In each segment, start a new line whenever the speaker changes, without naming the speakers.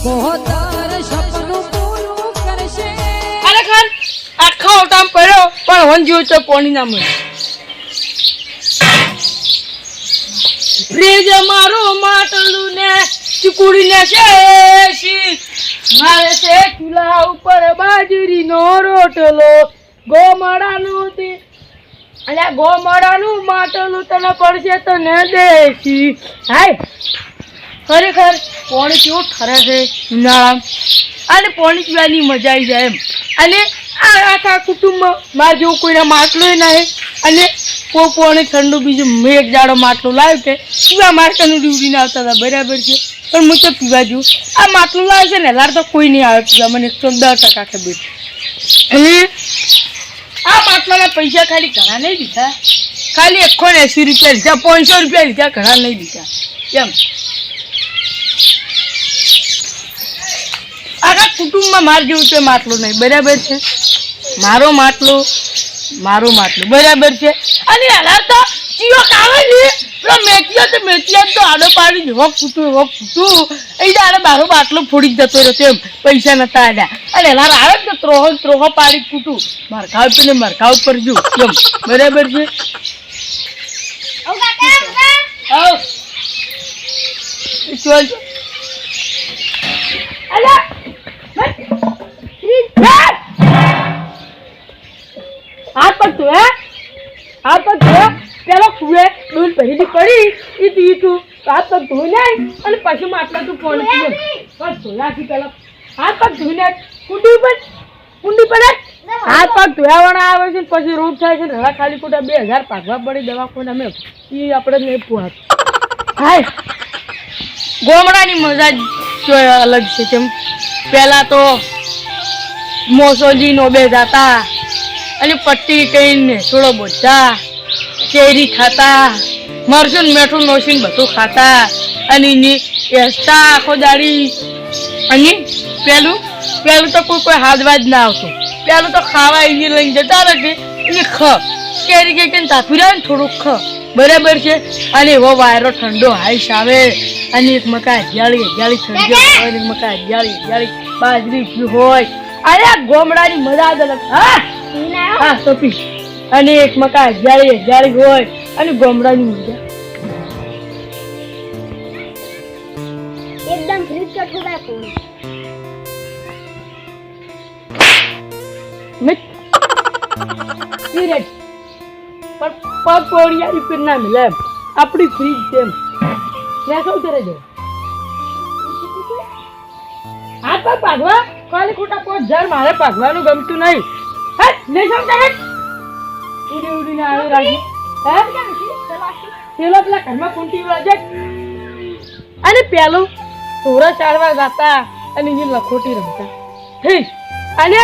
પોતાર સપનું પૂરું કરશે
ખરેખર આખા ઓટામ પડ્યો પણ વન જીવ તો પોણી ના મળે ફ્રીજ મારું માટલું ને ચીકુડી ને શેશી મારે છે ચૂલા ઉપર બાજરીનો રોટલો ગોમડાનું અને ગોમડાનું માટલું તને પડશે તને દેશી હાય ખરેખર પોણી કેવું ઠરે છે ઉનાળામાં અને પોણી પીવાની મજા આવી જાય એમ અને આ આખા કુટુંબમાં મારે જેવું કોઈને માટલું નહીં અને કોઈ પોણી ઠંડુ બીજું મેં એક જાડો માટલું લાવ્યું છે પીવા માટલાનું ડ્યુટીને આવતા હતા બરાબર છે પણ હું તો પીવા જઉં આ માટલું લાવે છે ને લાર તો કોઈ નહીં આવે પીવા મને 110% ખબર અને આ માટલાના પૈસા ખાલી ઘણા નહીં દીધા ખાલી 180 રૂપિયા લીધા 500 રૂપિયા લીધા ઘણા નહીં દીધા એમ આખા કુટુંબમાં માર જેવું તો માટલું નહીં બરાબર છે મારું માટલું બરાબર છે અને એના તો ચીયો કાવે ને પેલો મેચિયા તો આડો પાડી જ ફૂટું એ દાડે મારો માટલો ફોડી જતો રહ્યો એમ પૈસા નતા આલ્યા અને એના આવે ને ત્રોહો પાડી ફૂટું મરખા ઉપર જુ એમ બરાબર છે ચાલ અલા હાથ પગ પેલો કુએ ડૂલ ભરીની પડી ઈ તું હાથ પગ ધોઈ નાય અને પછી માટલા તું ફોન બસ ધોયાથી પેલા હાથ પગ ધોઈ નાય કુંડી પર હાથ પગ ધોયાવાળા આવે છે પછી રોગ થાય છે રડા ખાલી ખોટા 2000 પાઘવા પડી દવાખાના અમે ઈ આપણે નહીં પૂછ હાય ગોમડાની મજા જ અલગ છે તેમ પહેલા તો મોસોજી નો બે જાતા અને પટ્ટી કહીને થોડો બોધા કેરી ખાતા મરચું મીઠું નોસીને બધું ખાતા અને એસતા આખો દાડી અને પેલું તો કોઈ હાથવા જ ના આવતું પેલું તો ખાવા એ લઈને જતા રહે અને કેરી કહીને તાપી રહે ને થોડુંક બરાબર છે અને એવો વાયરો ઠંડો હાઈશ આવે અને એક મકા હજાળી ઠંડો હોય ને મકા હજાળી બાજરી હોય અરે ગોમડાની મજા જ અલગ હા સોપી અને એક મકા હજાળી હોય અને ગોમડાની મજા
એકદમ ફ્રીજ કટ हो गया फोन
પણ પગ પોડિયા રિપેર ના મળે આપણી ફ્રીજ છે ત્યાં શું કરે છે હાથ પગ પાઘવા ખાલી ખોટા 5000 મારે પાઘવાનું ગમતું નહીં હે લે શું કરે ઉડીને આવે રાખી હે પેલા ઘરમાં કુંટી વાજે અને પેલું થોડા ચારવા જાતા અને એ લખોટી રમતા હે અને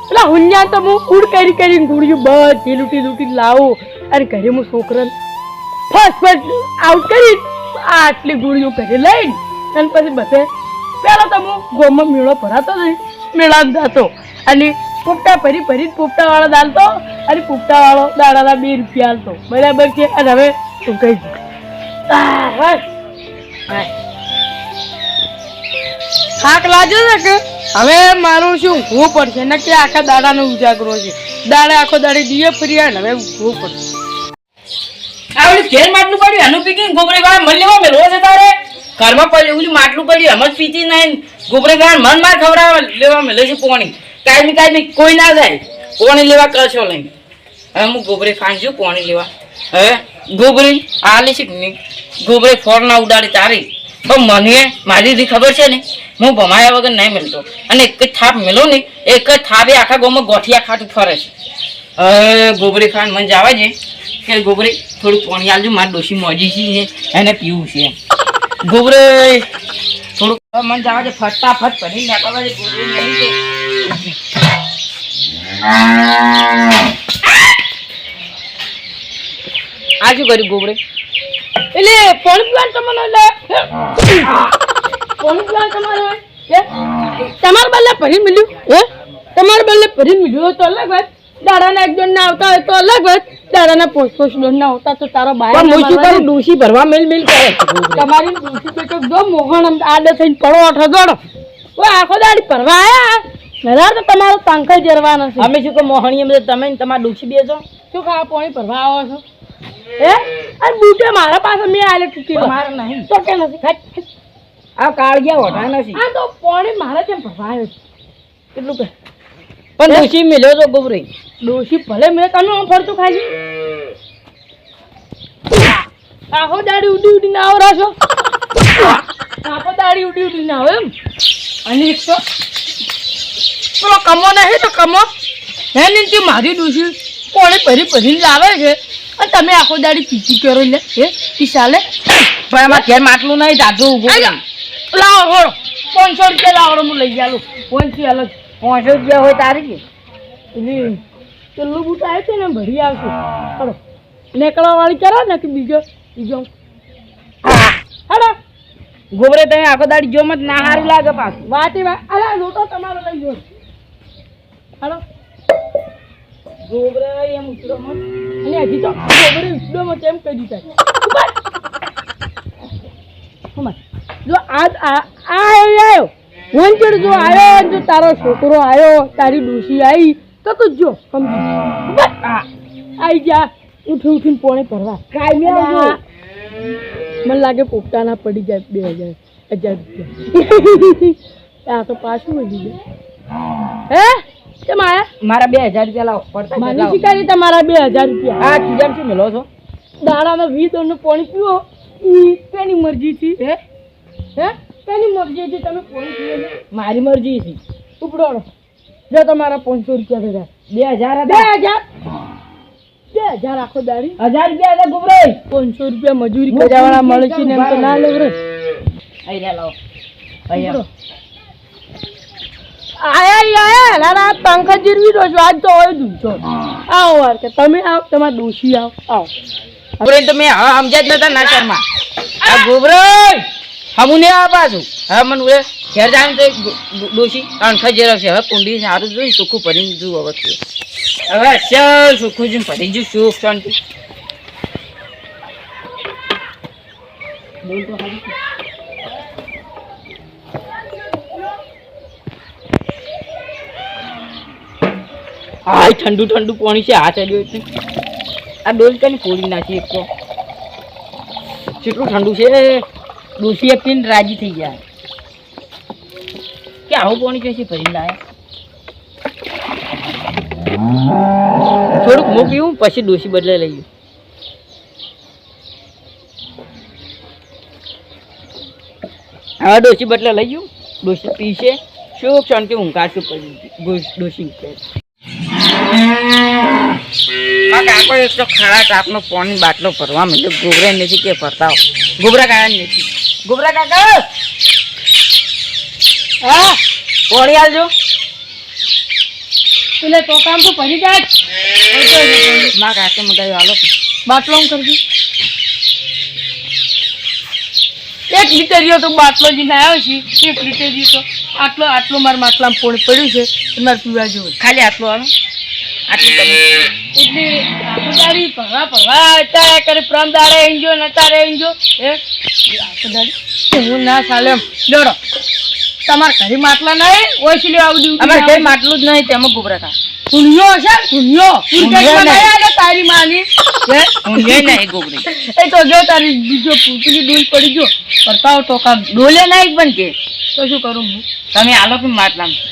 પેલા હુંયા તો હું કુડ કરીને ગુડિયું બધી લૂટી લાવું અને ઘરે હું છોકરાને ફર્સ્ટ આઉટ કરી આટલી ગુડિયું ઘરે લઈને અને પછી બધે પેલા તો હું ગોમાં મેળો ભરાતો નહીં મેળામાં જતો અને પોપટા ભરી પોપટાવાળો દાલતો અને પોપટાવાળો દાડાના 2 રૂપિયા હાલતો બરાબર છે અને હવે તું કહી થાક લાગ્યો છે કે હવે મારું શું ઊંઘવું પડશે ને કે આખા દાડાનો ઉજાગરો છે દાડે આખો દાડે દીએ ફર્યા ને હવે ઊંઘવું પડશે
આવડી ઘેર માટલું પડ્યું એનું પીકી ગોબરે ગાય મન લેવા મેલો છે તારે ઘરમાં પડ્યું ઓલી માટલું પડ્યું એમ જ પીતી નહીં ગોબરે ગાય મન માર ખવડાવવા લેવા મેલે છે પોણી કાયમી કોઈ ના જાય પોણી લેવા કશો લઈને હવે હું ગોબરે ખાંજુ પોણી લેવા હવે ગોબરી આલે છે ગોબરે ફોર ના ઉડાડે તારી પણ મને મારી રી ખબર છે ને હું ભમાયા વગર નહીં મળતો અને એક જ થાપ મેલો ને એક જ થાપે આખા ગામમાં ગોઠિયા ખાતું ફરે છે હવે ગોબરી ખાન મને જવા છે કે ગોબરે થોડું પાણી આલજો મારી ડોશી મોજી છે એને પીવું છે ગોબરે થોડુંક મને જવા છે ફટાફટ ભરી નાખવા છે ગોબરે નહીં આ શું કર્યું ગોબરે
એટલે પોણી પ્લાન તમારો પોણી પ્લાન તમારો તમારા બલ્લે ભરી મળ્યું હે તમારા બલ્લે ભરી મળ્યું તો અલગ વાત દાડાના 1 ના આવતા હોય તો અલગ વાત દાડાના 5-5 ના આવતા તો તારો બાય
પણ હું શું કરું ડોશી ભરવા મેલ કરે
તમારી ડોશી બેટો જો મોહન આડે થઈને પડો ઠગડો ઓ આખો દાડી ભરવા આયા ઘરા તો તમારો પાંખલ જરવાનો છે
અમે શું કે મોહણીએ બધા તમે ને તમારા ડોશી બેસો
શું ખાવા પાણી ભરવા આવો છો હે અને બૂટે મારા પાસે મેં આલે કીધી
મારે નહીં
તો કે નથી
આ કાળિયા હોટા નથી
આ તો પાણી મારે કેમ ભરવા આવ્યો છે કેટલું કે
પણ ડોશી મેલ્યો તો ગોબરી
ડોશી ભલે મેં તમે ફરતું ખાઈ આખો દાડી ઉડી ઉડીને આવરા છો આખો દાડી ઉડી ઉડીને આવે એમ અને એક તો પેલો કમો નહીં તો કમો હે ને મારી ડોશી કોણે ભરીને લાવે છે અને તમે આખો દાડી પીચી કરો લે હે ઈ ચાલે
પણ એમાં ઘેર માટલું નહીં દાદુ ઉભું
લાવો હોળો 500 રૂપિયા લાવો હું લઈ જાલું 500 અલગ
500 રૂપિયા હોય તારી કે
એટલે પેલું બૂટ આવે છે ને ભરી આવશે હલો નેકળવા વાળી કરો ને કે બીજો હલો
ગોબરે તમે આખો દાડી જો મત ના સારું લાગે પાછું
વાતે અરે લોટો તમારો લઈ જો હલો ગોબરે એમ ઉતરો મત અને હજી તો ગોબરે ઉતરો મત એમ કહી દીધા જો આવ્યો વંચડ જો આવ્યો જો તારો છોકરો આવ્યો તારી ડોશી આવી તો તું જો સમજી આવી જા ઉઠીને પોણે ભરવા મને લાગે પોપટાના પડી જાય 1000 રૂપિયા આ તો પાછું વધી જાય હે કેમ આયા
મારા 2000 રૂપિયા લાવો પડતા
મારી શિકારી તમારા 2000 રૂપિયા
આ ચીજમ શું મેલો છો
દાડામાં 20 નું પાણી પીવો તેની મરજીથી હે તેની મરજીથી તમે પાણી પીવો
મારી મરજી છે
ઉપડોડો જો તમારા 500 રૂપિયા થયા 2000 આખો દાડી
1000 રૂપિયા હતા ગોબરે
500 રૂપિયા મજૂરી કરવાવાળા મળે છે ને એમ તો ના લેવરે
અહીંયા લાવો અહીંયા
આયા લાલા પંખા જીરવી દો છો આજ તો હોય દૂધો આવો વાર કે તમે આવો તમારા ડોશી આવો
ગોબરે તમે હા સમજ્યા જ નતા ના શર્મા આ ગોબરે હમુને આ પાછું હા મને ઉરે ઘેર જાય તો ડોશી અણખા જેરો છે હવે કુંડી સારું જોઈ સુખું ભરીને જુ હવે ચાલ સુખું જ ભરી જુ સુખ શાંતિ બોલ તો હારી આ ઠંડુ ઠંડુ પાણી છે હાથ આવ્યો એટલે આ ડોલ કઈ ફોડી નાખી એક તો કેટલું ઠંડુ છે ડોસીએ પીને રાજી થઈ ગયા કે આવું પાણી કઈ ભરી લાયા થોડુંક હું પીવું પછી ડોસી બદલે લઈએ હવે ડોસી બદલે લઈ ગયું ડોસી પીશે શું શાંતિ હું કાઢશું પછી ડોસી કાકો એક તો ખરા તાપનો પાણી બાટલો ભરવા મળ્યો ગોબરા નથી કે ભરતા ગોબરા કાકા નથી ગોબરા કાકા હા પાણી આલજો
એટલે તો કામ તો ભરી જાય
માં કાકે મગાવ્યો હાલો
બાટલો કરજી 1 લીટર તો બાટલો જઈને આવ્યો છે 1 લીટર તો આટલો મારા માટલામાં પોણી પડ્યું છે મારે પીવા જેવું
ખાલી આટલો હાલો આટલું
એટલે આખો દાડી ભરવા અત્યારે કરે પ્રમ દાડે એન્જો નતારે એન્જો હે આખો દાડી હું ના ચાલે એમ ડરો તમારે ઘરે માટલા નહીં ઓછી લેવા આવડી
અમારે ઘરે માટલું જ નહીં તેમાં ગોબરા કા
સુનિયો છે સુનિયો તારી માની હે
ઊંઘે નહીં ગોબરી
એ તો જો તારી બીજો પૂતલી ડોલ પડી ગયો પરતાવ તો કામ
ડોલે નહીં પણ કે
તો શું કરું હું
તમે આલો કે માટલામાં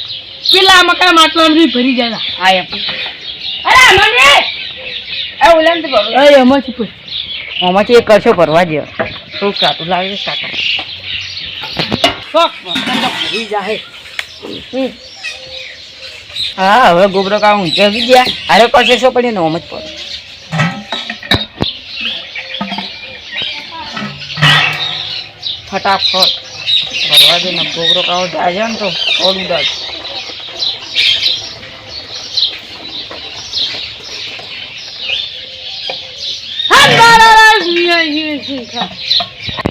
પેલા મકા માટલામાં ભરી જાય
હા એમ
અરે મને
એ ઓલામ તો ભરો
એ એમાંથી કોઈ
આમાંથી એક કરશો ભરવા દે શું કાટું લાગે કાકા
શોખ ભરી જાય
હા હવે ગોબરો કા ઊંચે આવી ગયા અરે કરશે શું પડ્યું ને ઓમ જ પડે ફટાફટ ભરવા દે ને ગોબરો કાવો જાય ને તો થોડું દાદ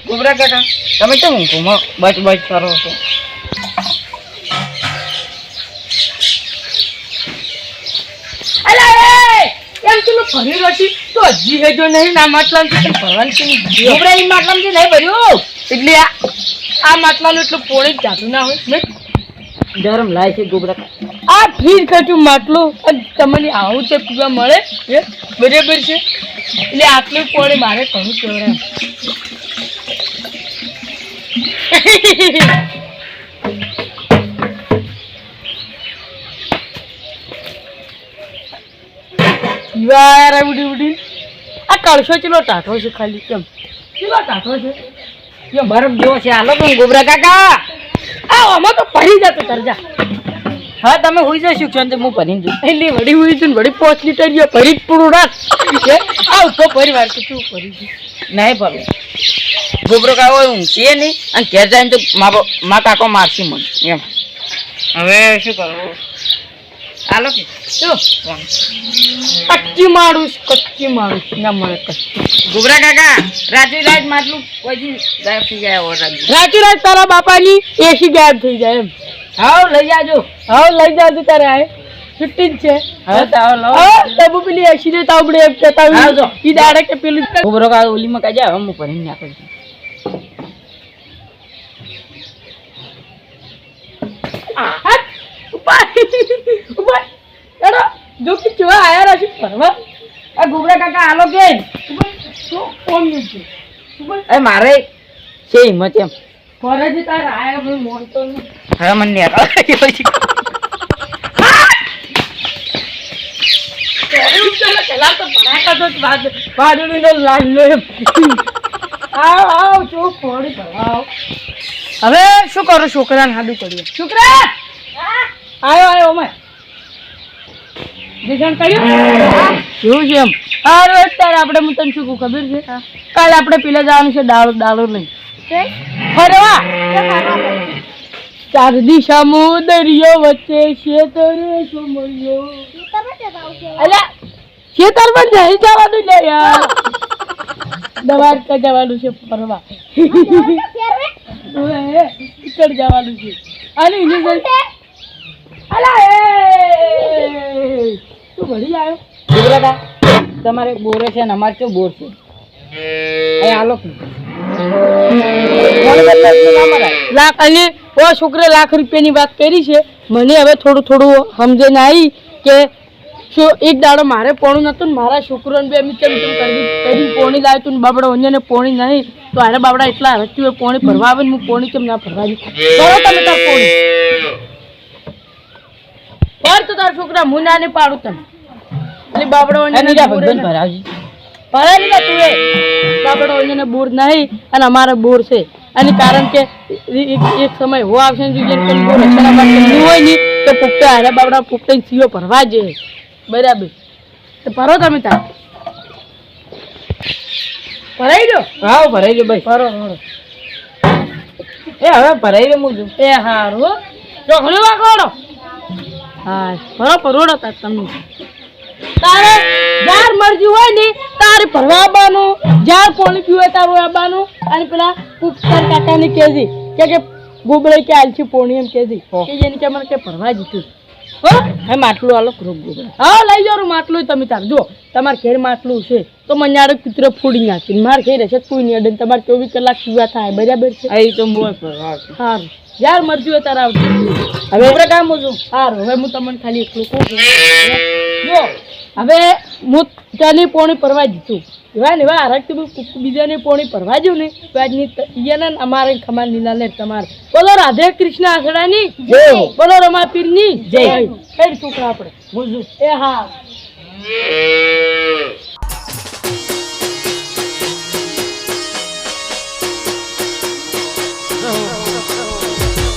ગોબરા કાકા તમે તો ઊંઘમાં બચ બચ કરો છો
એમ તું ફરી રહી તો હજી હે જો નહીં ના માટલા ભરવાની કે
ગોબરા એ માટલામાં નહીં ભર્યું
એટલે આ માટલાનું એટલું પોણી જ જાતું ના હોય ને
ગરમ લાય છે ગોબરા કાકા.
આ ફ્રીજ કચું માટલું અને તમને આવું તે પીવા મળે હે? બરાબર છે એટલે આટલું પાણી મારે ઘણું કેવડાય. યાર ઉડી ઉડી આ કળશો ચેલો ટાઢો છે ખાલી કેમ ચેલો ટાઢો છે
યો બરફ જેવો છે હાલો પણ ગોબરા કાકા.
આ આમાં તો ભરી જતો તરજા.
હા તમે હોઈ જશો શાંતિ હું ભરીને જઉં.
એટલે વડી ઉડી છું વડી 5 લીટર ગયો ભરી જ પૂરું રાખ આવ તો પરિવાર તો શું ભરી છે
નહીં ભરું ગોબરો કાકો ઊંઘીએ નહીં અને ઘેર જાય તો મા કાકો મારશે મને એમ. હવે શું કરવું હાલો કે
શું કચ્ચી મારું ના મળે કચ્ચી.
ગોબરા કાકા રાત્રિ રાત માટલું કોઈ ગાયબ થઈ જાય ઓર
રાતી રાત તારા બાપાની એસી ગાયબ થઈ જાય એમ.
હાવ લઈ જાજો.
હવે લઈ જાજો તારે આય છુટ્ટી જ છે.
હવે તો આવો લો.
તબુ પેલી એસી ને તાવડે એમ કહેતા હોય
આવજો.
ઈ દાડે કે પેલી
ગોબરો કાકો ઓલીમાં કાજા હવે હું ભરીને નાખું છું.
ઉપર એડો જો કે ચવા આયા રાશી ફરવા.
આ ગોબરા કાકા હાલો કે
શું કોમ છે
એ મારે છે હિંમત એમ.
ફરે છે તારે આયા હું મોનતો નહીં.
હવે મને નહીં
પેલા તો ભરાતા તો વાદળીનો લાલ્યો એમ. આવ ચો ફોડી ભરાવ. હવે શું કરો છોકરાને હાડું કર્યું છોકરા આયો અમે દેખાણ કર્યું એવું છે એમ. અરે અત્યારે આપણે હું તને શું કહું ખબર છે કાલે આપણે પેલા જવાનું છે દાળો લઈ ફરવા. ચાર દિશામાં દરિયો વચ્ચે શેતરે સોમરિયો. અલ્યા ખેતર પણ જઈ જવાનું લે યાર દ્વારકા જવાનું છે ફરવા. ઈકડ જવાનું છે અને અલા એ તું ભરી આવ્યો
ગોબરા કાકા તમારે બોરે છે ને અમારે કેવું બોર છે એ હાલો
લાખ અને ઓ છોકરે લાખ રૂપિયાની વાત કરી છે. મને હવે થોડું સમજે ને આવી કે શું એક દાડો મારે પોણું નતું ને મારા છોકરોને બે એમ કરી પોણી લાવ્યું તું ને બાબડા onને પોણી નહીં તો આરે બાબડા એટલા હરખ્યું હોય પોણી ભરવા આવે ને હું પોણી કેમ ના ભરવા દઉં. કરો તમે તાર પોણી પર તો તારા છોકરા હું ના નહીં પાડું તમે એટલે બાબડા onne
ભરાવજી
ભરાય લીધા તું એ બાબડા onne બોર નહીં અને અમારે બોર છે. અને કારણ કે એક સમય હો આવશે ને જેમ કે બોર રચના માટે નહીં હોય ને તો પુખ્તા હારે બાબડા પુખ્તા સીઓ ભરવા જોઈએ બરાબર. તો ભરો તમે તાર ભરાઈ દો.
હા ભરાઈ ગયો ભાઈ.
ભરો
એ હવે ભરાઈ ગયો હું
એ હારું ચોકડી વાગોડો. હા ભરોડો તાર તમે તારે જાર મરજી હોય ને તારે ભરવા આવવાનું જાર પાણી પીવે તારું આવવાનું અને પેલા પુખ્તર કાકાને કહેજે કે ગોબડે કે આલછી પોણી એમ કહેજે કે જેને કે મને કે ભરવા જીતું હો.
હે માટલું હાલો ગ્રુપ ગોબરા.
હા લઈ જાવ માટલું તમે તાર જો તમારે ઘેર માટલું છે તો મન્યાડે કૂતરો ફોડી નાખી મારે ઘેર હશે કોઈ નહીં અડે તમારે 24 કલાક પીવા થાય બરાબર છે.
અહીં તો મોય ભરવા
સારું જાર મરજી હોય તારે આવજો.
હવે આપણે કામ છું
સારું હવે હું તમને ખાલી એટલું કહું છું જો હવે હું ત્યાંની પોણી ભરવા જીતું એવા ને એવા હરકથી બીજાની પોણી ભરવા જઉં ને તો આજની ઈયાને અમારે ખમાર લીલા લે તમારે બોલો રાધે કૃષ્ણ આસડાની જય બોલો રમા પીરની જય કઈ છોકરા આપણે
હું
એ હા